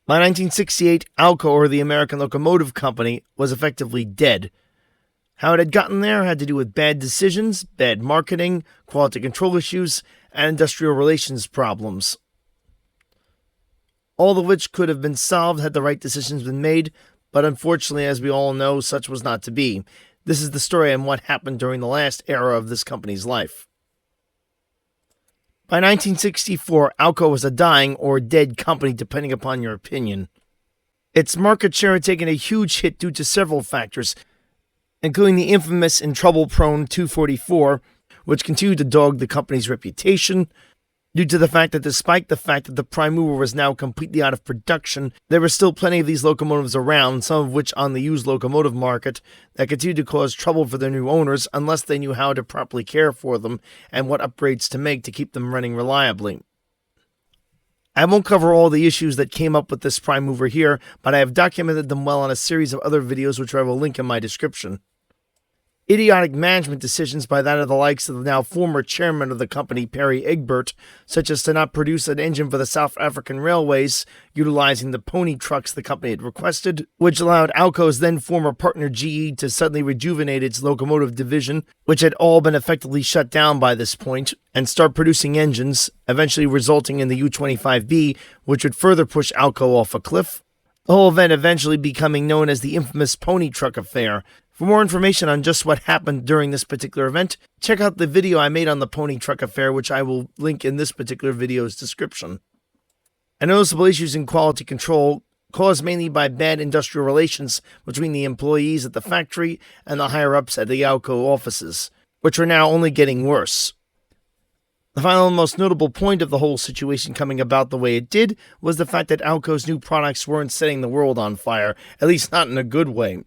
By 1968, Alco, or the American Locomotive Company, was effectively dead. How it had gotten there had to do with bad decisions, bad marketing, quality control issues, and industrial relations problems. All of which could have been solved had the right decisions been made, but unfortunately, as we all know, such was not to be. This is the story on what happened during the last era of this company's life. By 1964, Alco was a dying or dead company, depending upon your opinion. Its market share had taken a huge hit due to several factors, including the infamous and trouble-prone 244, which continued to dog the company's reputation, due to the fact that despite the fact that the prime mover was now completely out of production, there were still plenty of these locomotives around, some of which on the used locomotive market, that continued to cause trouble for their new owners unless they knew how to properly care for them and what upgrades to make to keep them running reliably. I won't cover all the issues that came up with this prime mover here, but I have documented them well on a series of other videos which I will link in my description. Idiotic management decisions by that of the likes of the now former chairman of the company, Perry Egbert, such as to not produce an engine for the South African railways, utilizing the pony trucks the company had requested, which allowed Alco's then former partner GE to suddenly rejuvenate its locomotive division, which had all been effectively shut down by this point, and start producing engines, eventually resulting in the U-25B, which would further push Alco off a cliff. The whole event eventually becoming known as the infamous pony truck affair. For more information on just what happened during this particular event, check out the video I made on the pony truck affair, which I will link in this particular video's description. And noticeable issues in quality control, caused mainly by bad industrial relations between the employees at the factory and the higher-ups at the Alco offices, which are now only getting worse. The final and most notable point of the whole situation coming about the way it did was the fact that Alco's new products weren't setting the world on fire, at least not in a good way.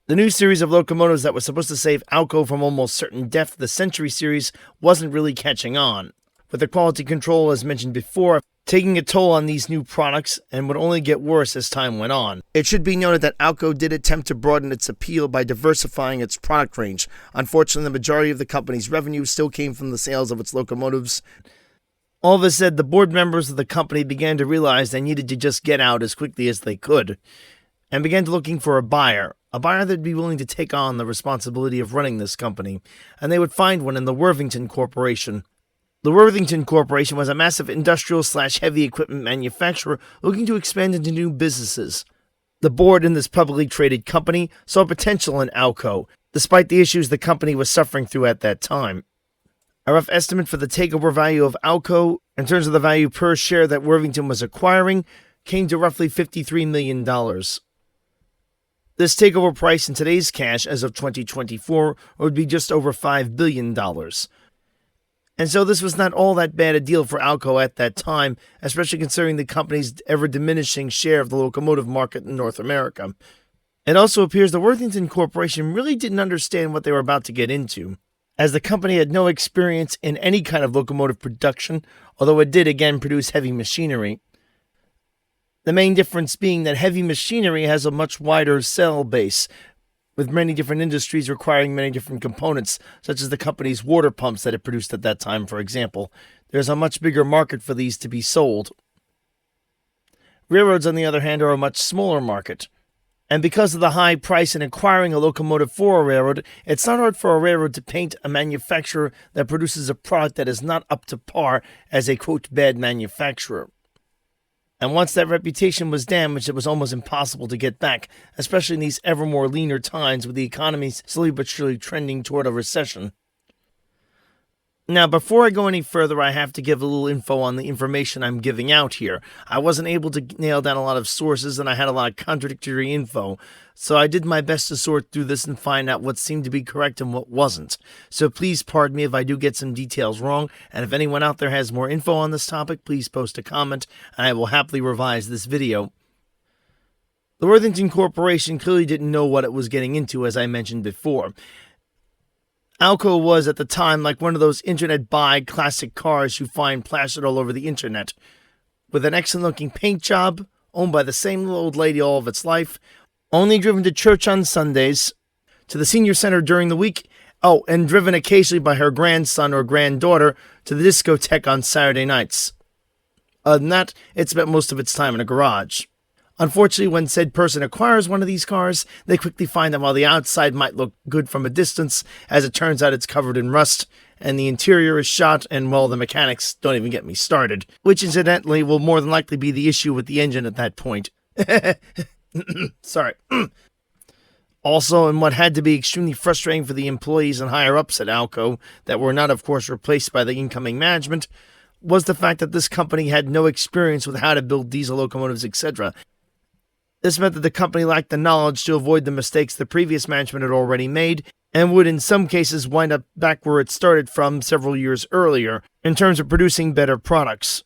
The new series of locomotives that was supposed to save Alco from almost certain death, the Century series, wasn't really catching on, with the quality control, as mentioned before, taking a toll on these new products and would only get worse as time went on. It should be noted that Alco did attempt to broaden its appeal by diversifying its product range. Unfortunately, the majority of the company's revenue still came from the sales of its locomotives. All this said, the board members of the company began to realize they needed to just get out as quickly as they could, and began to looking for a buyer that would be willing to take on the responsibility of running this company, and they would find one in the Worthington Corporation. The Worthington Corporation was a massive industrial/heavy equipment manufacturer looking to expand into new businesses. The board in this publicly traded company saw potential in Alco, despite the issues the company was suffering through at that time. A rough estimate for the takeover value of Alco, in terms of the value per share that Worthington was acquiring, came to roughly $53 million. This takeover price in today's cash as of 2024 would be just over $5 billion. And so this was not all that bad a deal for Alco at that time, especially considering the company's ever-diminishing share of the locomotive market in North America. It also appears the Worthington Corporation really didn't understand what they were about to get into, as the company had no experience in any kind of locomotive production, although it did again produce heavy machinery. The main difference being that heavy machinery has a much wider sale base, with many different industries requiring many different components, such as the company's water pumps that it produced at that time, for example. There's a much bigger market for these to be sold. Railroads, on the other hand, are a much smaller market. And because of the high price in acquiring a locomotive for a railroad, it's not hard for a railroad to paint a manufacturer that produces a product that is not up to par as a, quote, bad manufacturer. And once that reputation was damaged, it was almost impossible to get back, especially in these ever more leaner times with the economy slowly but surely trending toward a recession. Now, before I go any further, I have to give a little info on the information I'm giving out here. I wasn't able to nail down a lot of sources, and I had a lot of contradictory info, so I did my best to sort through this and find out what seemed to be correct and what wasn't. So please pardon me if I do get some details wrong, and if anyone out there has more info on this topic, please post a comment, and I will happily revise this video. The Worthington Corporation clearly didn't know what it was getting into, as I mentioned before. Alco was, at the time, like one of those internet-buy classic cars you find plastered all over the internet, with an excellent-looking paint job, owned by the same little old lady all of its life, only driven to church on Sundays, to the senior center during the week, and driven occasionally by her grandson or granddaughter to the discotheque on Saturday nights. Other than that, it spent most of its time in a garage. Unfortunately, when said person acquires one of these cars, they quickly find that while the outside might look good from a distance, as it turns out it's covered in rust, and the interior is shot, and well, the mechanics don't even get me started, which incidentally will more than likely be the issue with the engine at that point. Sorry. Also, and what had to be extremely frustrating for the employees and higher-ups at Alco, that were not, of course, replaced by the incoming management, was the fact that this company had no experience with how to build diesel locomotives, etc. This meant that the company lacked the knowledge to avoid the mistakes the previous management had already made, and would in some cases wind up back where it started from several years earlier, in terms of producing better products.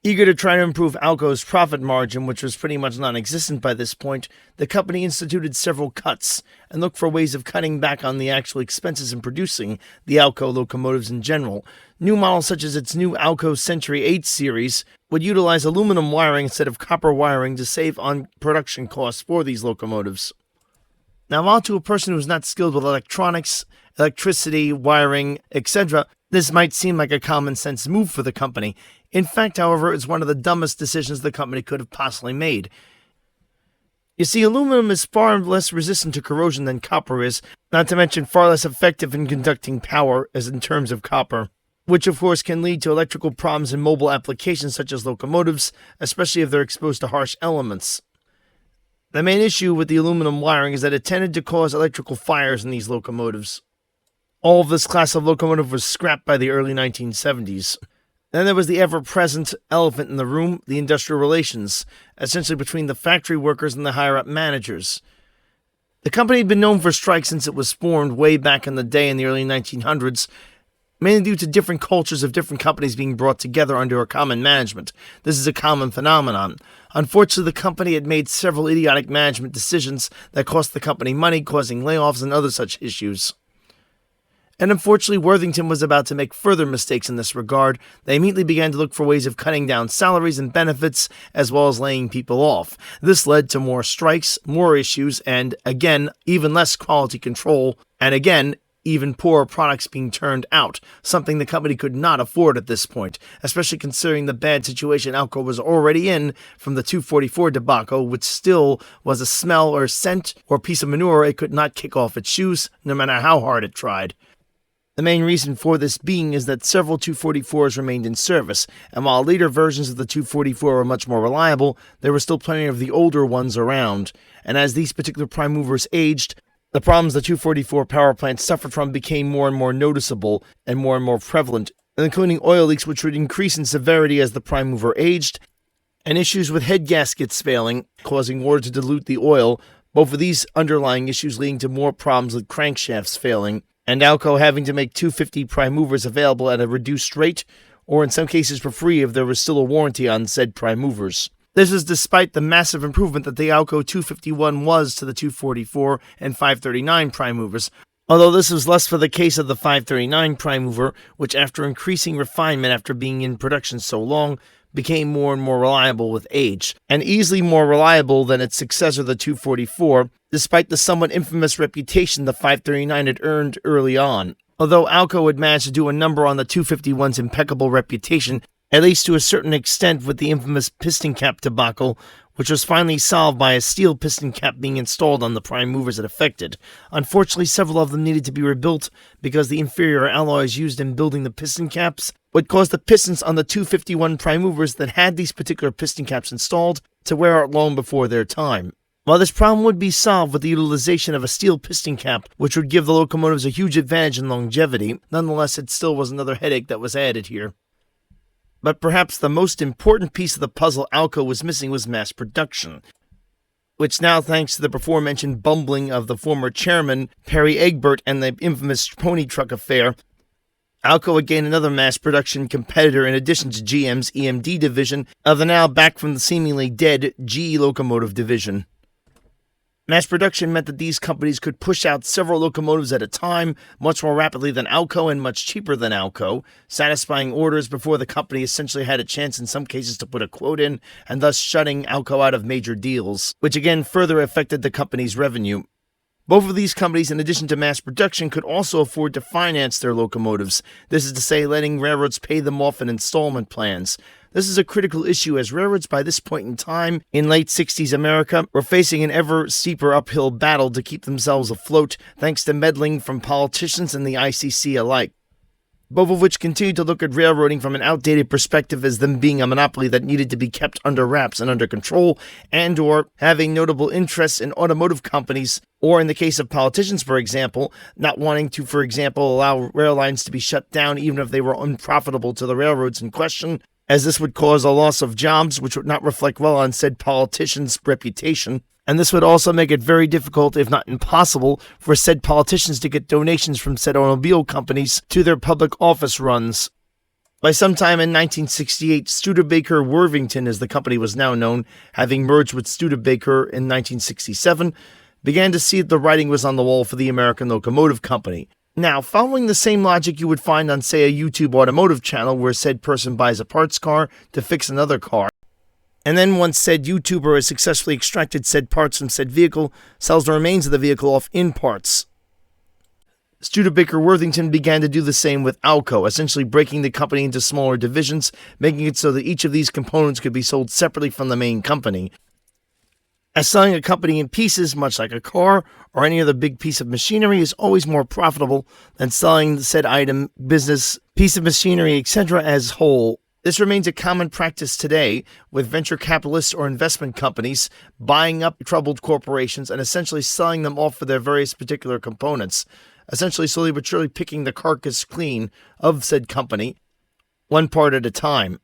Eager to try to improve Alco's profit margin, which was pretty much non-existent by this point, the company instituted several cuts, and looked for ways of cutting back on the actual expenses in producing the Alco locomotives in general. New models such as its new Alco Century 8 series would utilize aluminum wiring instead of copper wiring to save on production costs for these locomotives. Now, while to a person who is not skilled with electronics, electricity, wiring, etc., this might seem like a common sense move for the company. In fact, however, it's one of the dumbest decisions the company could have possibly made. You see, aluminum is far less resistant to corrosion than copper is, not to mention far less effective in conducting power as in terms of copper, which of course can lead to electrical problems in mobile applications such as locomotives, especially if they're exposed to harsh elements. The main issue with the aluminum wiring is that it tended to cause electrical fires in these locomotives. All of this class of locomotive was scrapped by the early 1970s. Then there was the ever-present elephant in the room, the industrial relations, essentially between the factory workers and the higher-up managers. The company had been known for strikes since it was formed way back in the day in the early 1900s, mainly due to different cultures of different companies being brought together under a common management. This is a common phenomenon. Unfortunately, the company had made several idiotic management decisions that cost the company money, causing layoffs and other such issues. And unfortunately, Worthington was about to make further mistakes in this regard. They immediately began to look for ways of cutting down salaries and benefits, as well as laying people off. This led to more strikes, more issues, and, again, even less quality control, and again, even poorer products being turned out, something the company could not afford at this point, especially considering the bad situation Alco was already in from the 244 debacle, which still was a smell or scent or piece of manure it could not kick off its shoes, no matter how hard it tried. The main reason for this being is that several 244s remained in service, and while later versions of the 244 were much more reliable, there were still plenty of the older ones around, and as these particular prime movers aged, the problems the 244 power plant suffered from became more and more noticeable and more prevalent, including oil leaks which would increase in severity as the prime mover aged, and issues with head gaskets failing, causing water to dilute the oil, both of these underlying issues leading to more problems with crankshafts failing, and Alco having to make 250 prime movers available at a reduced rate, or in some cases for free if there was still a warranty on said prime movers. This is despite the massive improvement that the Alco 251 was to the 244 and 539 prime movers, although this was less for the case of the 539 prime mover, which after increasing refinement after being in production so long, became more and more reliable with age, and easily more reliable than its successor the 244, despite the somewhat infamous reputation the 539 had earned early on. Although Alco had managed to do a number on the 251's impeccable reputation, at least to a certain extent with the infamous piston cap debacle, which was finally solved by a steel piston cap being installed on the prime movers it affected. Unfortunately, several of them needed to be rebuilt because the inferior alloys used in building the piston caps would cause the pistons on the 251 prime movers that had these particular piston caps installed to wear out long before their time. While this problem would be solved with the utilization of a steel piston cap, which would give the locomotives a huge advantage in longevity, nonetheless it still was another headache that was added here. But perhaps the most important piece of the puzzle Alco was missing was mass production, which now, thanks to the before-mentioned bumbling of the former chairman, Perry Egbert, and the infamous pony truck affair, Alco would gain another mass production competitor in addition to GM's EMD division of the now back from the seemingly dead GE locomotive division. Mass production meant that these companies could push out several locomotives at a time, much more rapidly than Alco and much cheaper than Alco, satisfying orders before the company essentially had a chance in some cases to put a quote in, and thus shutting Alco out of major deals, which again further affected the company's revenue. Both of these companies, in addition to mass production, could also afford to finance their locomotives. This is to say, letting railroads pay them off in installment plans. This is a critical issue as railroads by this point in time, in late 60s America, were facing an ever steeper uphill battle to keep themselves afloat thanks to meddling from politicians and the ICC alike, both of which continued to look at railroading from an outdated perspective as them being a monopoly that needed to be kept under wraps and under control, and or having notable interests in automotive companies, or in the case of politicians, for example, not wanting to, for example, allow rail lines to be shut down even if they were unprofitable to the railroads in question, as this would cause a loss of jobs which would not reflect well on said politician's reputation. And this would also make it very difficult, if not impossible, for said politicians to get donations from said automobile companies to their public office runs. By sometime in 1968, Studebaker Worthington, as the company was now known, having merged with Studebaker in 1967, began to see that the writing was on the wall for the American Locomotive Company. Now, following the same logic you would find on, say, a YouTube automotive channel where said person buys a parts car to fix another car, and then once said YouTuber has successfully extracted said parts from said vehicle, sells the remains of the vehicle off in parts. Studebaker Worthington began to do the same with Alco, essentially breaking the company into smaller divisions, making it so that each of these components could be sold separately from the main company. As selling a company in pieces, much like a car or any other big piece of machinery, is always more profitable than selling the said item, business, piece of machinery, etc. as whole. This remains a common practice today, with venture capitalists or investment companies buying up troubled corporations and essentially selling them off for their various particular components, essentially slowly but surely picking the carcass clean of said company, one part at a time.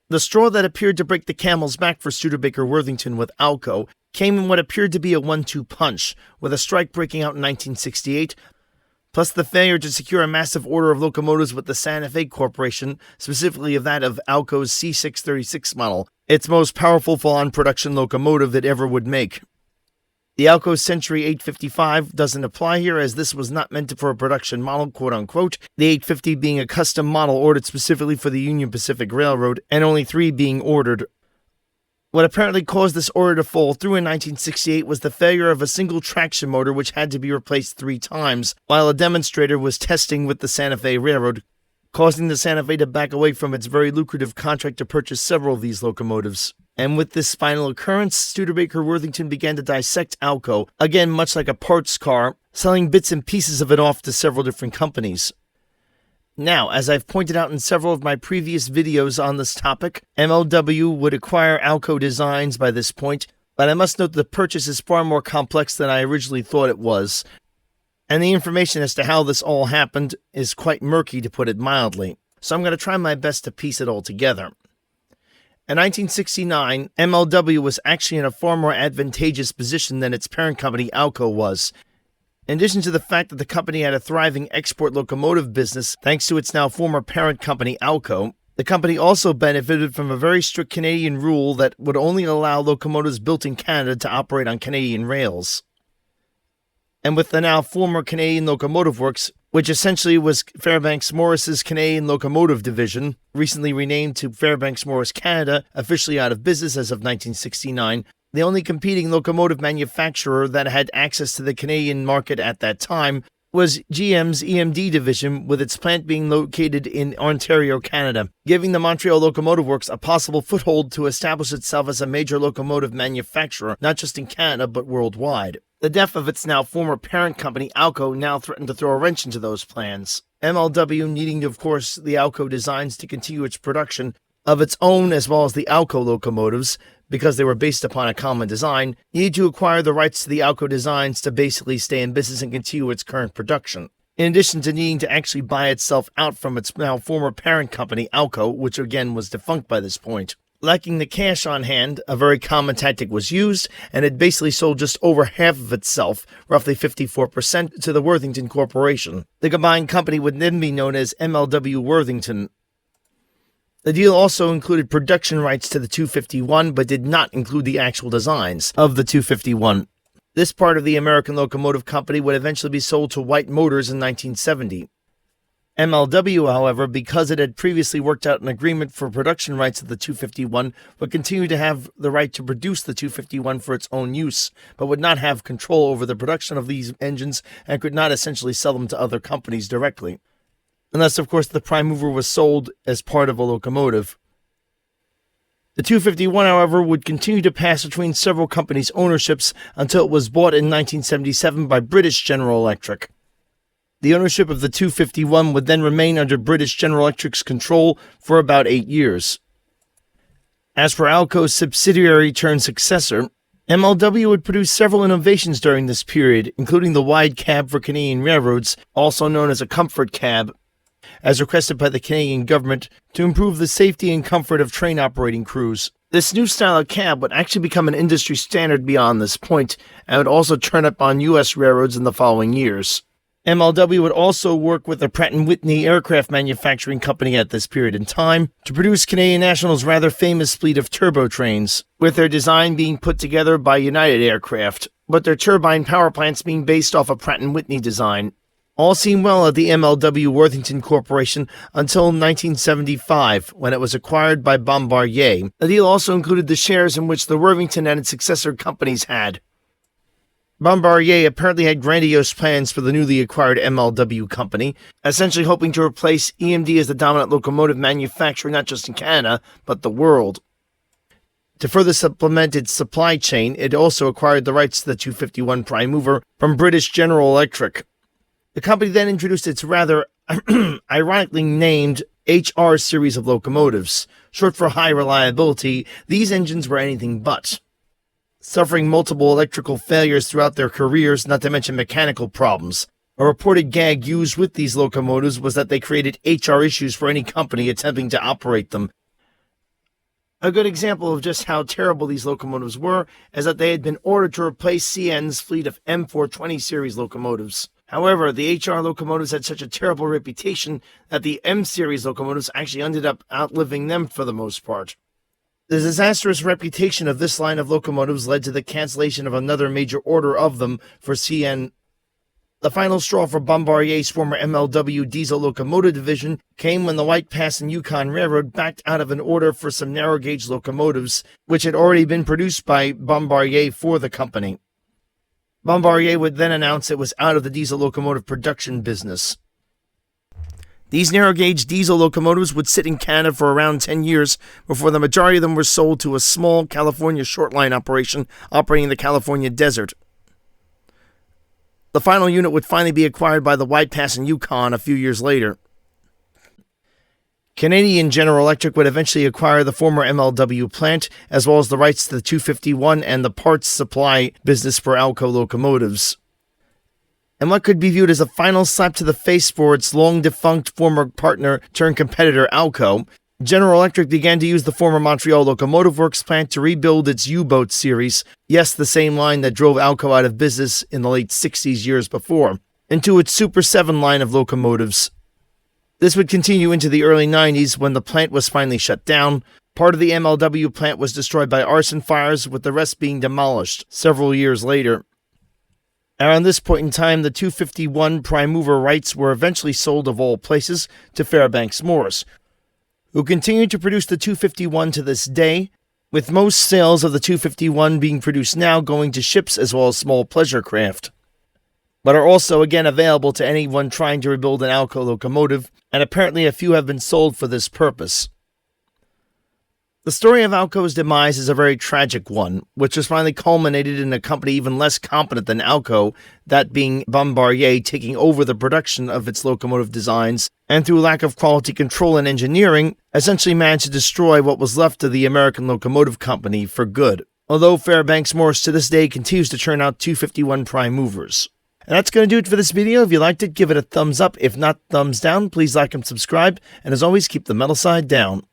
The straw that appeared to break the camel's back for Studebaker Worthington with Alco came in what appeared to be a 1-2 punch, with a strike breaking out in 1968, plus the failure to secure a massive order of locomotives with the Santa Fe Corporation, specifically of that of Alco's C636 model, its most powerful full-on production locomotive that ever would make. The Alco Century 855 doesn't apply here, as this was not meant for a production model, quote-unquote, the 850 being a custom model ordered specifically for the Union Pacific Railroad, and only 3 being ordered. What apparently caused this order to fall through in 1968 was the failure of a single traction motor which had to be replaced 3 times, while a demonstrator was testing with the Santa Fe Railroad, causing the Santa Fe to back away from its very lucrative contract to purchase several of these locomotives. And with this final occurrence, Studebaker Worthington began to dissect Alco, again much like a parts car, selling bits and pieces of it off to several different companies. Now, as I've pointed out in several of my previous videos on this topic, MLW would acquire Alco Designs by this point, but I must note the purchase is far more complex than I originally thought it was, and the information as to how this all happened is quite murky, to put it mildly, so I'm going to try my best to piece it all together. In 1969, MLW was actually in a far more advantageous position than its parent company Alco was. In addition to the fact that the company had a thriving export locomotive business thanks to its now former parent company Alco, the company also benefited from a very strict Canadian rule that would only allow locomotives built in Canada to operate on Canadian rails. And with the now former Canadian Locomotive Works, which essentially was Fairbanks Morris's Canadian Locomotive Division, recently renamed to Fairbanks Morris Canada, officially out of business as of 1969, the only competing locomotive manufacturer that had access to the Canadian market at that time was GM's EMD division, with its plant being located in Ontario, Canada, giving the Montreal Locomotive Works a possible foothold to establish itself as a major locomotive manufacturer, not just in Canada but worldwide. The death of its now former parent company, Alco, now threatened to throw a wrench into those plans. MLW needing, of course, the Alco Designs to continue its production of its own as well as the Alco locomotives, because they were based upon a common design, needed to acquire the rights to the Alco Designs to basically stay in business and continue its current production. In addition to needing to actually buy itself out from its now former parent company, Alco, which again was defunct by this point. Lacking the cash on hand, a very common tactic was used, and it basically sold just over half of itself, roughly 54%, to the Worthington Corporation. The combined company would then be known as MLW Worthington. The deal also included production rights to the 251, but did not include the actual designs of the 251. This part of the American Locomotive Company would eventually be sold to White Motors in 1970. MLW, however, because it had previously worked out an agreement for production rights of the 251, would continue to have the right to produce the 251 for its own use, but would not have control over the production of these engines and could not essentially sell them to other companies directly. Unless, of course, the prime mover was sold as part of a locomotive. The 251, however, would continue to pass between several companies' ownerships until it was bought in 1977 by British General Electric. The ownership of the 251 would then remain under British General Electric's control for about 8 years. As for Alco's subsidiary turned successor, MLW would produce several innovations during this period, including the wide cab for Canadian railroads, also known as a comfort cab, as requested by the Canadian government to improve the safety and comfort of train operating crews. This new style of cab would actually become an industry standard beyond this point, and would also turn up on U.S. railroads in the following years. MLW would also work with the Pratt & Whitney aircraft manufacturing company at this period in time to produce Canadian National's rather famous fleet of turbo trains, with their design being put together by United Aircraft, but their turbine power plants being based off a Pratt & Whitney design. All seemed well at the MLW Worthington Corporation until 1975, when it was acquired by Bombardier. The deal also included the shares in which the Worthington and its successor companies had. Bombardier apparently had grandiose plans for the newly acquired MLW company, essentially hoping to replace EMD as the dominant locomotive manufacturer not just in Canada, but the world. To further supplement its supply chain, it also acquired the rights to the 251 prime mover from British General Electric. The company then introduced its rather ironically named HR series of locomotives. Short for high reliability, these engines were anything but. Suffering multiple electrical failures throughout their careers, not to mention mechanical problems. A reported gag used with these locomotives was that they created HR issues for any company attempting to operate them. A good example of just how terrible these locomotives were is that they had been ordered to replace CN's fleet of M420 series locomotives. However, the HR locomotives had such a terrible reputation that the M series locomotives actually ended up outliving them for the most part. The disastrous reputation of this line of locomotives led to the cancellation of another major order of them for CN. The final straw for Bombardier's former MLW diesel locomotive division came when the White Pass and Yukon Railroad backed out of an order for some narrow-gauge locomotives, which had already been produced by Bombardier for the company. Bombardier would then announce it was out of the diesel locomotive production business. These narrow-gauge diesel locomotives would sit in Canada for around 10 years before the majority of them were sold to a small California short-line operation operating in the California desert. The final unit would finally be acquired by the White Pass and Yukon a few years later. Canadian General Electric would eventually acquire the former MLW plant, as well as the rights to the 251 and the parts supply business for Alco locomotives. And what could be viewed as a final slap to the face for its long-defunct former partner turned competitor Alco, General Electric began to use the former Montreal Locomotive Works plant to rebuild its U-boat series, yes, the same line that drove Alco out of business in the late 60s years before, into its Super 7 line of locomotives. This would continue into the early 90s when the plant was finally shut down. Part of the MLW plant was destroyed by arson fires, with the rest being demolished several years later. Around this point in time, the 251 prime mover rights were eventually sold of all places to Fairbanks Morse, who continue to produce the 251 to this day, with most sales of the 251 being produced now going to ships as well as small pleasure craft, but are also again available to anyone trying to rebuild an Alco locomotive, and apparently a few have been sold for this purpose. The story of Alco's demise is a very tragic one, which was finally culminated in a company even less competent than Alco, that being Bombardier, taking over the production of its locomotive designs, and through lack of quality control and engineering, essentially managed to destroy what was left of the American Locomotive Company for good, although Fairbanks Morse to this day continues to churn out 251 prime movers. And that's going to do it for this video. If you liked it, give it a thumbs up. If not, thumbs down. Please like and subscribe, and as always, keep the metal side down.